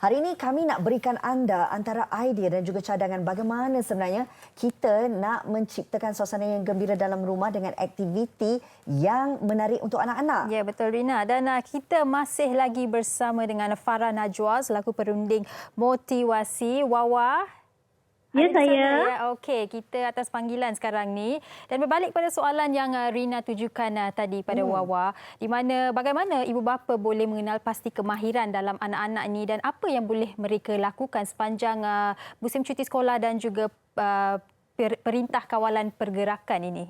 Hari ini kami nak berikan anda antara idea dan juga cadangan bagaimana sebenarnya kita nak menciptakan suasana yang gembira dalam rumah dengan aktiviti yang menarik untuk anak-anak. Ya, betul Rina. Dan kita masih lagi bersama dengan Farah Najwa selaku perunding motivasi. Wawa. Ya, saya. Ya, okey, kita atas panggilan sekarang ni. Dan berbalik pada soalan yang Rina tujukan tadi pada Wawa, di mana bagaimana ibu bapa boleh mengenal pasti kemahiran dalam anak-anak ni dan apa yang boleh mereka lakukan sepanjang musim cuti sekolah dan juga perintah kawalan pergerakan ini.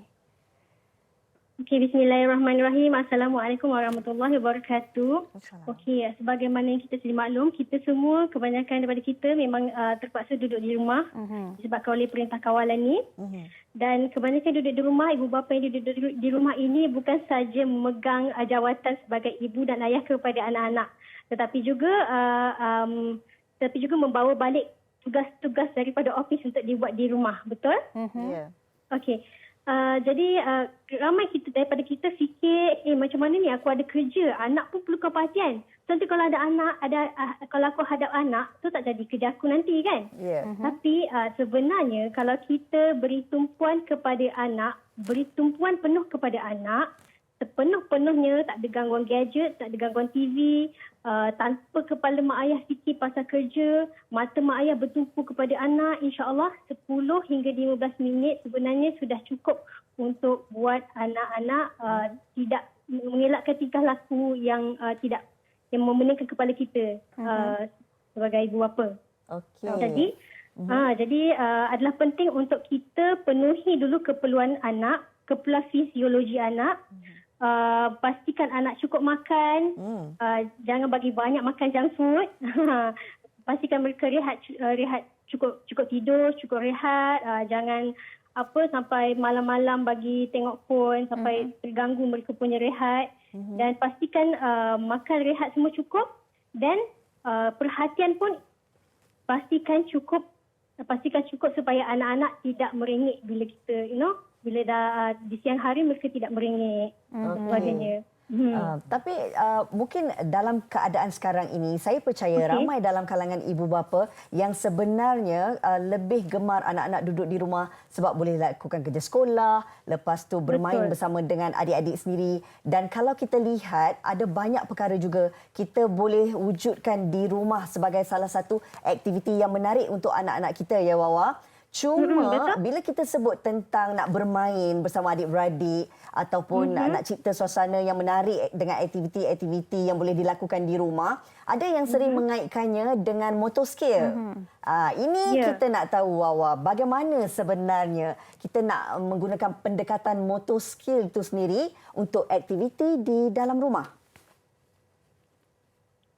Okey, bismillahirrahmanirrahim. Assalamualaikum warahmatullahi wabarakatuh. Okey, sebagaimana yang kita sedia maklum, kita semua, kebanyakan daripada kita memang terpaksa duduk di rumah disebabkan oleh perintah kawalan ni. Dan kebanyakan duduk di rumah, ibu bapa yang duduk di rumah ini bukan saja memegang jawatan sebagai ibu dan ayah kepada anak-anak, tetapi juga membawa balik tugas-tugas daripada ofis untuk dibuat di rumah. Betul? Ya. Okey. Jadi ramai daripada kita fikir macam mana ni aku ada kerja, anak pun perlukan perhatian. Nanti kalau ada anak, kalau aku hadap anak, tu tak jadi kerja aku nanti kan. Tapi sebenarnya kalau kita beri tumpuan kepada anak, beri tumpuan penuh kepada anak, sepenuh-penuhnya, tak ada gangguan gadget, tak ada gangguan TV, tanpa kepala mak ayah fikir pasal kerja, mata mak ayah bertumpu kepada anak, insya-Allah 10 hingga 15 minit sebenarnya sudah cukup untuk buat anak-anak tidak mengelakkan tingkah laku yang yang memeningkan kepala kita sebagai ibu bapa. Okey. Jadi adalah penting untuk kita penuhi dulu keperluan anak, keperluan fisiologi anak. Pastikan anak cukup makan, jangan bagi banyak makan junk food. Pastikan mereka rehat cukup tidur, cukup rehat, jangan sampai malam-malam bagi tengok phone sampai terganggu mereka punya rehat. Dan pastikan makan rehat semua cukup dan perhatian pun pastikan cukup supaya anak-anak tidak merengek bila kita bila dah di siang hari mereka tidak merengek sebagainya. Tapi mungkin dalam keadaan sekarang ini, saya percaya ramai dalam kalangan ibu bapa yang sebenarnya lebih gemar anak-anak duduk di rumah sebab boleh lakukan kerja sekolah, lepas tu bermain bersama dengan adik-adik sendiri. Dan kalau kita lihat, ada banyak perkara juga kita boleh wujudkan di rumah sebagai salah satu aktiviti yang menarik untuk anak-anak kita, ya Wawa. Cuma bila kita sebut tentang nak bermain bersama adik-beradik ataupun nak cipta suasana yang menarik dengan aktiviti-aktiviti yang boleh dilakukan di rumah, ada yang sering mengaitkannya dengan motor skill. Ini kita nak tahu, Wawa, bagaimana sebenarnya kita nak menggunakan pendekatan motor skill itu sendiri untuk aktiviti di dalam rumah?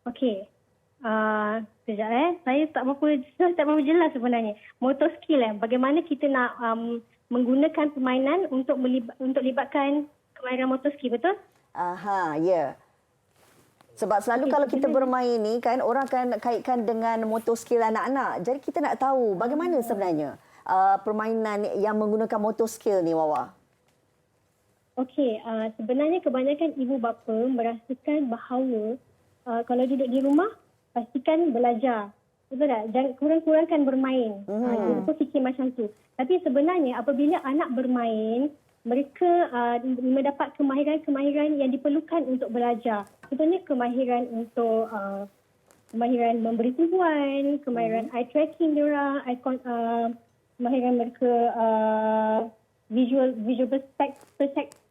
Okey. Sekejap saya tak berapa jelas sebenarnya. Motor skill bagaimana kita nak menggunakan permainan untuk libatkan kemahiran motor skill, betul? Ya. Sebab selalu kalau kita bermain ni kan, orang akan kaitkan dengan motor skill anak-anak. Jadi kita nak tahu bagaimana sebenarnya permainan yang menggunakan motor skill ni, Wawa. Okey, sebenarnya kebanyakan ibu bapa merasakan bahawa kalau duduk di rumah pastikan belajar. Betul tak? Jangan kurang-kurangkan bermain. Kita pun fikir macam tu. Tapi sebenarnya apabila anak bermain, mereka mendapat kemahiran-kemahiran yang diperlukan untuk belajar. Contohnya kemahiran untuk kemahiran memberi tumpuan, kemahiran eye tracking diorang, kemahiran mereka visual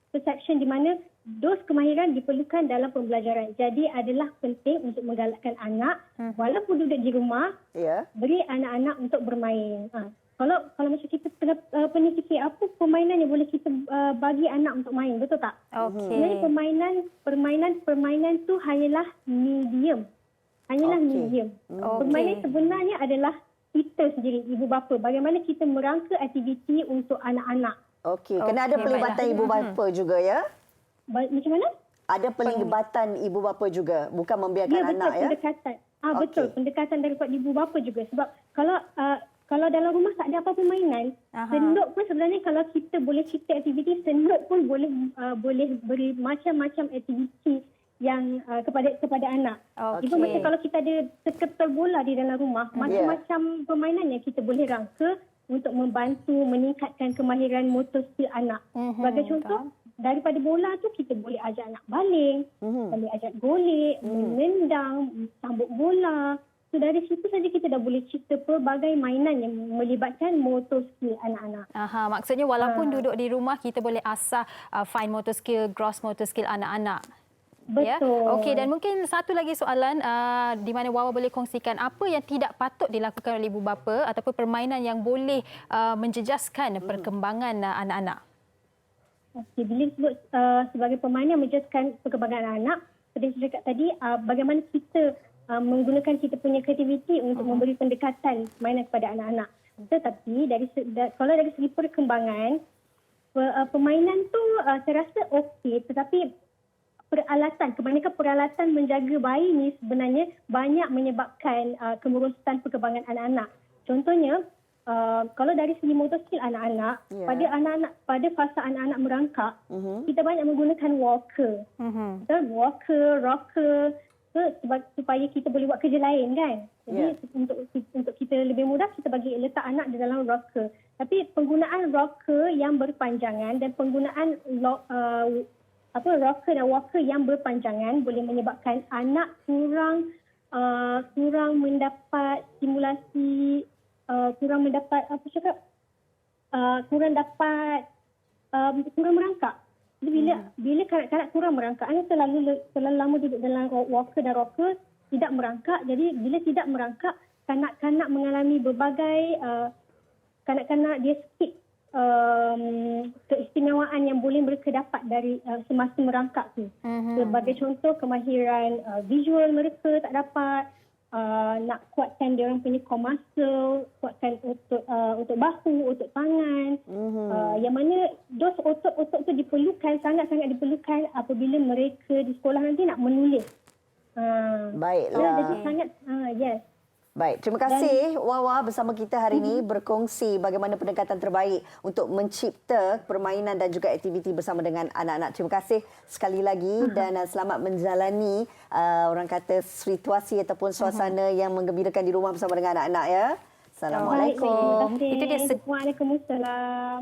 perception di mana dos kemahiran diperlukan dalam pembelajaran. Jadi adalah penting untuk menggalakkan anak walaupun duduk di rumah, beri anak-anak untuk bermain. Kalau macam kita pernah fikir apa permainan yang boleh kita bagi anak untuk main, betul tak? Sebenarnya permainan tu hanyalah medium. Medium. Permainan sebenarnya adalah kita sendiri, ibu bapa. Bagaimana kita merangka aktiviti untuk anak-anak. Kena ada pelibatan ibu bapa juga, ya? Macam mana? Ada pelibatan ibu bapa juga, bukan membiarkan anak, ya? Pendekatan. Betul, pendekatan daripada ibu bapa juga. Sebab kalau dalam rumah tak ada apa-apa mainan, senduk pun sebenarnya kalau kita boleh cipta aktiviti, senduk pun boleh beri macam-macam aktiviti yang kepada anak. Okey. Ibu macam kalau kita ada seketul bola di dalam rumah, macam-macam permainan yang kita boleh rangka untuk membantu meningkatkan kemahiran motor skill anak. Sebagai contoh, daripada bola tu kita boleh ajar anak baling, boleh ajar golek, menendang, sambut bola. So dari situ saja kita dah boleh cipta pelbagai mainan yang melibatkan motor skill anak-anak. Maksudnya walaupun duduk di rumah kita boleh asah fine motor skill, gross motor skill anak-anak. Betul. Ya? Okey, dan mungkin satu lagi soalan di mana Wawa boleh kongsikan apa yang tidak patut dilakukan oleh ibu bapa ataupun permainan yang boleh menjejaskan perkembangan anak-anak. Okey, bila disebut sebagai permainan yang menjejaskan perkembangan anak, seperti saya cakap tadi, bagaimana kita menggunakan kita punya kreativiti untuk memberi pendekatan mainan kepada anak-anak. Tetapi kalau dari segi perkembangan, permainan tu saya rasa okey, tetapi kebanyakan peralatan menjaga bayi ni sebenarnya banyak menyebabkan kemerosotan perkembangan anak-anak. Contohnya, kalau dari segi motor skill anak-anak, pada fasa anak-anak merangkak, kita banyak menggunakan walker. Walker, rocker, supaya kita boleh buat kerja lain kan. Jadi untuk kita lebih mudah, kita bagi letak anak di dalam rocker. Tapi penggunaan rocker yang berpanjangan dan penggunaan rocker dan walker yang berpanjangan boleh menyebabkan anak kurang mendapat stimulasi, kurang merangkak. Jadi bila kanak-kanak kurang merangkak, anak terlalu lama duduk dalam walker dan rocker, tidak merangkak. Jadi bila tidak merangkak, kanak-kanak mengalami berbagai kanak-kanak dia skip keistimewaan yang boleh mereka dapat dari semasa merangkak tu. Sebagai contoh, kemahiran visual mereka tak dapat, nak kuatkan dia orang punya core muscle, kuatkan otot bahu, otot tangan. Yang mana otot-otot tu sangat-sangat diperlukan apabila mereka di sekolah nanti nak menulis. Baiklah. Jadi sangat, yes. Baik, terima kasih Wawa bersama kita hari ini berkongsi bagaimana pendekatan terbaik untuk mencipta permainan dan juga aktiviti bersama dengan anak-anak. Terima kasih sekali lagi dan selamat menjalani orang kata situasi ataupun suasana yang menggembirakan di rumah bersama dengan anak-anak ya. Assalamualaikum. Terima kasih. Waalaikumsalam.